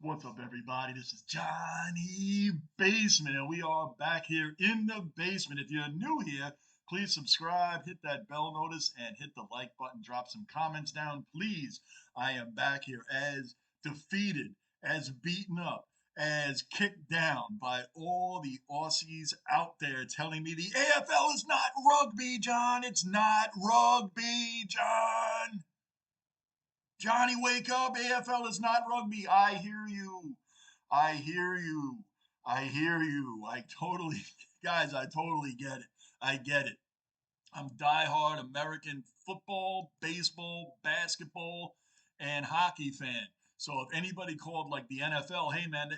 What's up, everybody? This is Johnny Basement, and we are back here in the basement. If you're new here, please subscribe, hit that bell notice, and hit the like button. Drop some comments down, please. I am back here as defeated, as beaten up, as kicked down by all the Aussies out there telling me the AFL is not rugby, John. It's not rugby, John. Johnny, wake up. AFL is not rugby. I hear you. I hear you. I hear you. Guys, I totally get it. I get it. I'm diehard American football, baseball, basketball, and hockey fan. So if anybody called like the NFL, hey man,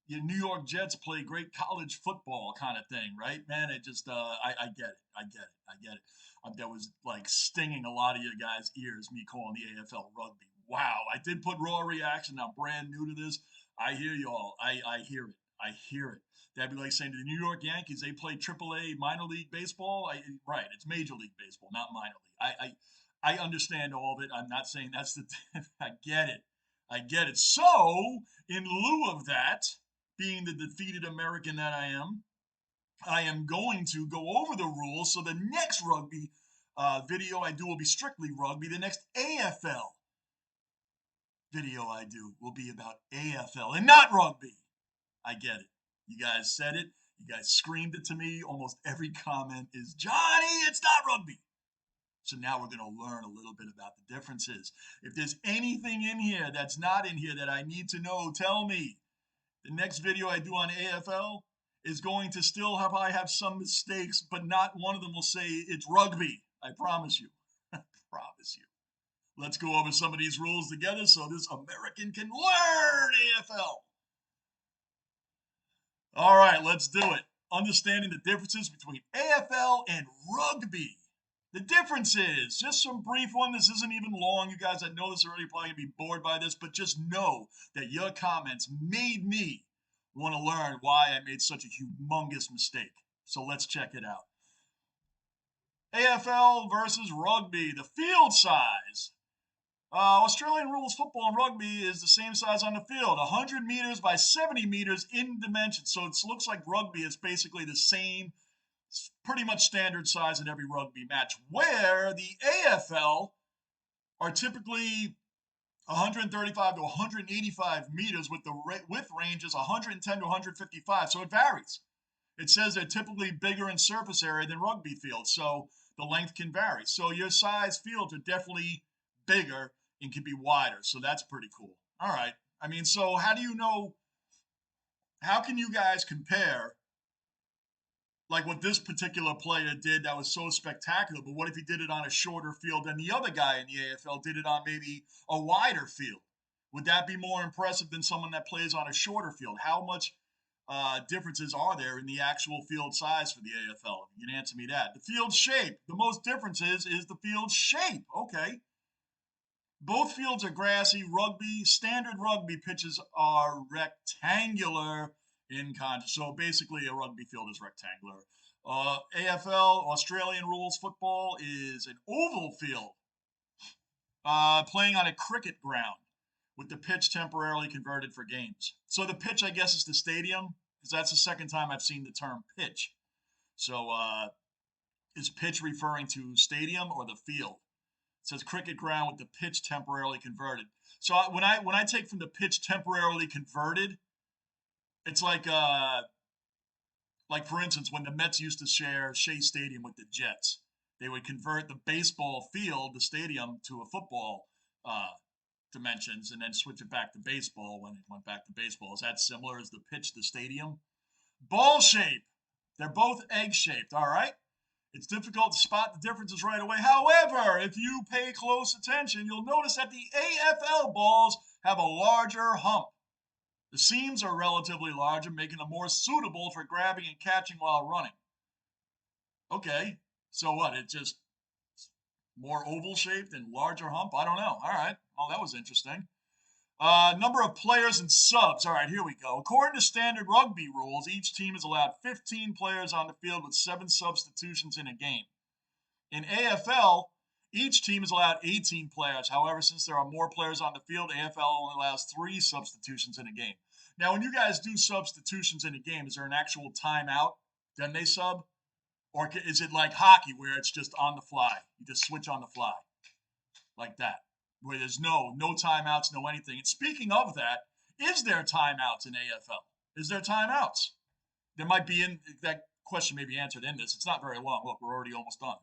your New York Jets play great college football kind of thing, right? Man, it just, I get it. I get it. I get it. That was like stinging a lot of you guys' ears, me calling the AFL rugby. Wow, I did put raw reaction. I'm brand new to this. I hear y'all. I hear it. I hear it. That'd be like saying to the New York Yankees, they play AAA minor league baseball. Right, it's Major League Baseball, not minor league. I understand all of it. I'm not saying that's the. I get it. I get it. So, in lieu of that, being the defeated American that I am going to go over the rules. So the next rugby video I do will be strictly rugby. The next AFL video I do will be about AFL and not rugby. I get it. You guys said it. You guys screamed it to me. Almost every comment is, Johnny, it's not rugby. So now we're going to learn a little bit about the differences. If there's anything in here that's not in here that I need to know, tell me. The next video I do on AFL is going to still have some mistakes, but not one of them will say it's rugby. I promise you. I promise you. Let's go over some of these rules together so this American can learn AFL. All right, let's do it. Understanding the differences between AFL and rugby. The difference is, just some brief one, this isn't even long. You guys that know this already probably going to be bored by this, but just know that your comments made me want to learn why I made such a humongous mistake. So let's check it out. AFL versus rugby. The field size. Australian rules football and rugby is the same size on the field, 100 meters by 70 meters in dimension. So it looks like rugby is basically the same, pretty much standard size in every rugby match, where the AFL are typically 135 to 185 meters with the width range is 110 to 155. So it varies. It says they're typically bigger in surface area than rugby fields, so the length can vary. So your size fields are definitely bigger and can be wider. So that's pretty cool. All right. I mean, so how do you know? How can you guys compare? Like what this particular player did that was so spectacular, but what if he did it on a shorter field than the other guy in the AFL did it on maybe a wider field? Would that be more impressive than someone that plays on a shorter field? How much differences are there in the actual field size for the AFL? You can answer me that. The field shape. The most differences is the field shape. Okay. Both fields are grassy. Standard rugby pitches are rectangular in contrast. So basically a rugby field is rectangular. AFL, Australian rules football, is an oval field playing on a cricket ground with the pitch temporarily converted for games. So the pitch, I guess, is the stadium, because that's the second time I've seen the term pitch. So is pitch referring to stadium or the field? It says cricket ground with the pitch temporarily converted. So when I take from the pitch temporarily converted, it's like for instance, when the Mets used to share Shea Stadium with the Jets, they would convert the baseball field, the stadium, to a football dimensions, and then switch it back to baseball when it went back to baseball. Is that similar as the pitch, the stadium? Ball shape. They're both egg-shaped, all right? It's difficult to spot the differences right away. However, if you pay close attention, you'll notice that the AFL balls have a larger hump. The seams are relatively larger, making them more suitable for grabbing and catching while running. Okay, so what? It's just more oval shaped and larger hump? I don't know. All right. Well, that was interesting. Number of players and subs. All right, here we go. According to standard rugby rules, each team is allowed 15 players on the field with 7 substitutions in a game. In AFL, Each team is allowed 18 players. However, since there are more players on the field, AFL only allows 3 substitutions in a game. Now, when you guys do substitutions in a game, is there an actual timeout? Then they sub? Or is it like hockey where it's just on the fly? You just switch on the fly like that, where there's no timeouts, no anything. And speaking of that, is there timeouts in AFL? Is there timeouts? There might be in that question may be answered in this. It's not very long. Look, we're already almost done.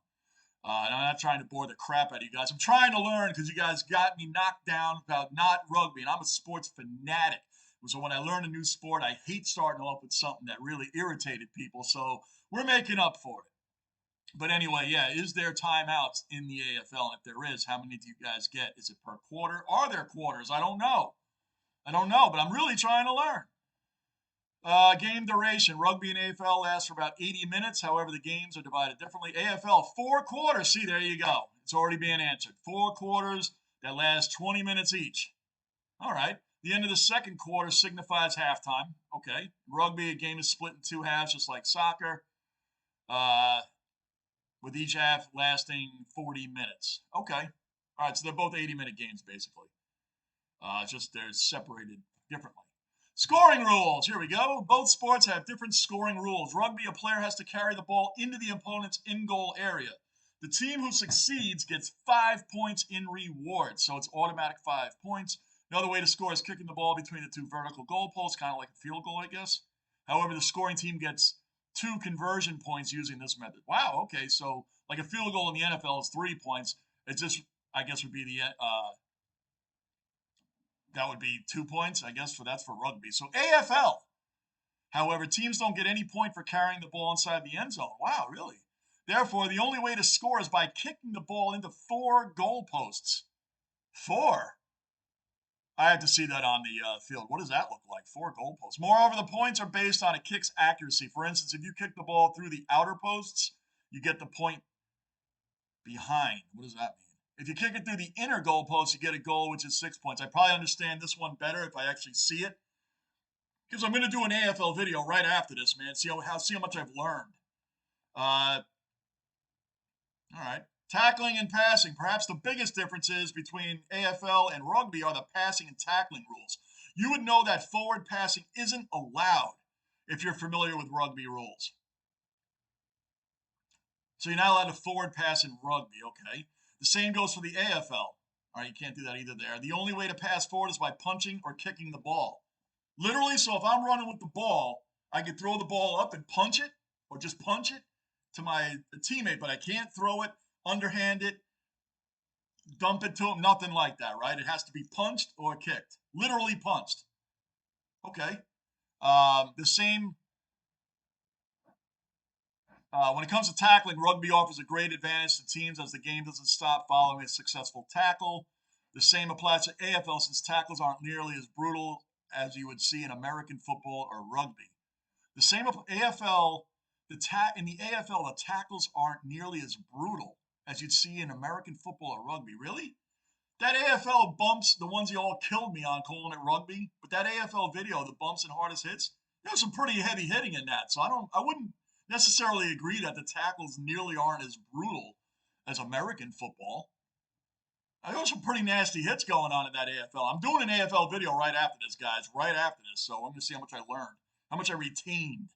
And I'm not trying to bore the crap out of you guys. I'm trying to learn because you guys got me knocked down about not rugby, and I'm a sports fanatic. So when I learn a new sport, I hate starting off with something that really irritated people. So we're making up for it. But anyway, yeah, is there timeouts in the AFL? And if there is, how many do you guys get? Is it per quarter? Are there quarters? I don't know. But I'm really trying to learn. Game duration. Rugby and AFL last for about 80 minutes. However, the games are divided differently. AFL, 4 quarters. See, there you go. It's already being answered. 4 quarters that last 20 minutes each. All right. The end of the second quarter signifies halftime. Okay. Rugby, a game is split in 2 halves, just like soccer, with each half lasting 40 minutes. Okay. All right. So they're both 80-minute games, basically. Just they're separated differently. Scoring rules. Here we go. Both sports have different scoring rules. Rugby, a player has to carry the ball into the opponent's in-goal area. The team who succeeds gets 5 points in reward, so it's automatic 5 points. Another way to score is kicking the ball between the 2 vertical goalposts, kind of like a field goal, I guess. However, the scoring team gets 2 conversion points using this method. Wow, okay, so like a field goal in the NFL is 3 points. It just, I guess, would be the that would be 2 points, I guess, that's for rugby. So AFL. However, teams don't get any point for carrying the ball inside the end zone. Wow, really? Therefore, the only way to score is by kicking the ball into 4 goalposts. 4? I have to see that on the field. What does that look like? 4 goalposts. Moreover, the points are based on a kick's accuracy. For instance, if you kick the ball through the outer posts, you get the point behind. What does that mean? If you kick it through the inner goalpost, you get a goal, which is 6 points. I probably understand this one better if I actually see it, because I'm going to do an AFL video right after this, man. See how much I've learned. All right. Tackling and passing. Perhaps the biggest differences between AFL and rugby are the passing and tackling rules. You would know that forward passing isn't allowed if you're familiar with rugby rules. So you're not allowed to forward pass in rugby, okay? The same goes for the AFL. All right, you can't do that either there. The only way to pass forward is by punching or kicking the ball. Literally, so if I'm running with the ball, I could throw the ball up and punch it, or just punch it to my teammate, but I can't throw it, underhand it, dump it to him, nothing like that, right? It has to be punched or kicked. Literally punched. Okay. The same when it comes to tackling, rugby offers a great advantage to teams as the game doesn't stop following a successful tackle. The same applies to AFL since tackles aren't nearly as brutal as you would see in American football or rugby. The same AFL, in the AFL, the tackles aren't nearly as brutal as you'd see in American football or rugby. Really? That AFL bumps, the ones you all killed me on calling it rugby, but that AFL video, the bumps and hardest hits, there's some pretty heavy hitting in that. So I wouldn't necessarily agree that the tackles nearly aren't as brutal as American football. There's some pretty nasty hits going on in that AFL. I'm doing an AFL video right after this, guys, right after this. So I'm going to see how much I learned, how much I retained.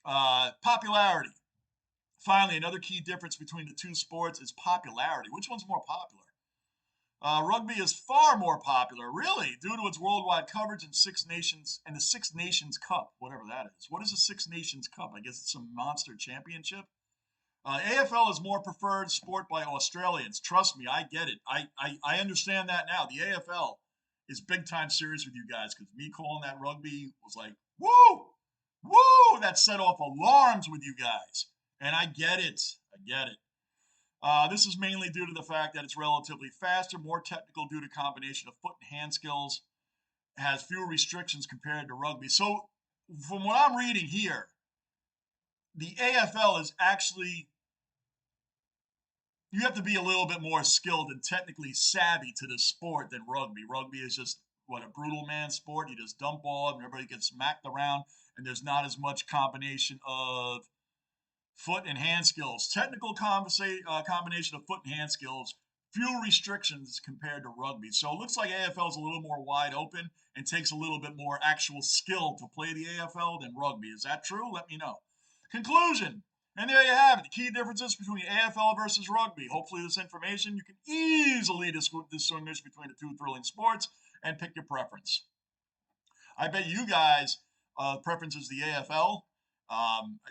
Popularity. Finally, another key difference between the 2 sports is popularity. Which one's more popular? Rugby is far more popular, really, due to its worldwide coverage in 6 nations and the 6 Nations Cup, whatever that is. What is a 6 Nations Cup? I guess it's some monster championship. AFL is more preferred sport by Australians. Trust me, I get it. I understand that now. The AFL is big time serious with you guys because me calling that rugby was like, woo, woo, that set off alarms with you guys. And I get it. I get it. This is mainly due to the fact that it's relatively faster, more technical due to combination of foot and hand skills, has fewer restrictions compared to rugby. So from what I'm reading here, the AFL is actually, you have to be a little bit more skilled and technically savvy to the sport than rugby. Rugby is just, a brutal man sport. You just dump ball and everybody gets smacked around, and there's not as much combination of Foot and hand skills. Technical combination of foot and hand skills. Few restrictions compared to rugby. So it looks like AFL is a little more wide open and takes a little bit more actual skill to play the AFL than rugby. Is that true? Let me know. Conclusion. And there you have it. The key differences between AFL versus rugby. Hopefully, this information you can easily distinguish between the two thrilling sports and pick your preference. I bet you guys preference is the AFL.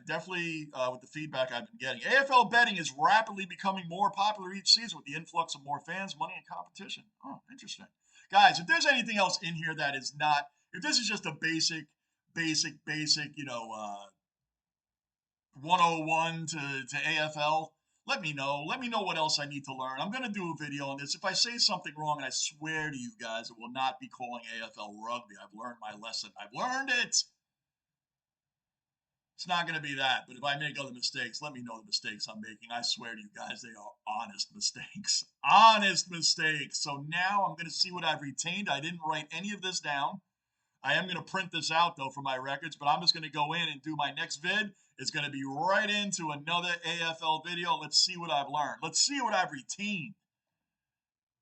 Definitely with the feedback I've been getting. AFL betting is rapidly becoming more popular each season with the influx of more fans, money, and competition. Oh, interesting. Guys, if there's anything else in here that is not, if this is just a basic, 101 to AFL, let me know. Let me know what else I need to learn. I'm going to do a video on this. If I say something wrong, and I swear to you guys, it will not be calling AFL rugby. I've learned my lesson. I've learned it. It's not going to be that. But if I make other mistakes, let me know the mistakes I'm making. I swear to you guys, they are honest mistakes. Honest mistakes. So now I'm going to see what I've retained. I didn't write any of this down. I am going to print this out, though, for my records, but I'm just going to go in and do my next vid. It's going to be right into another AFL video. Let's see what I've learned. Let's see what I've retained.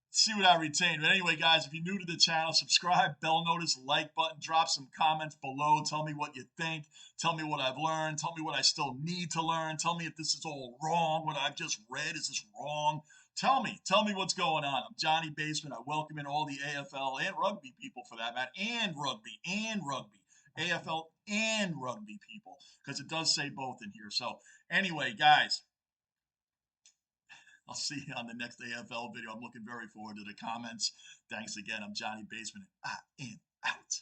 See what I retained. But anyway, guys, if you're new to the channel, subscribe, bell notice, like button, drop some comments below. Tell me what you think. Tell me what I've learned. Tell me what I still need to learn. Tell me if this is all wrong. What I've just read, is this wrong? Tell me what's going on. I'm Johnny Basement. I welcome in all the AFL and rugby people for that matter, and rugby, AFL and rugby people, because it does say both in here. So anyway, guys, I'll see you on the next AFL video. I'm looking very forward to the comments. Thanks again. I'm Johnny Basement. I am out.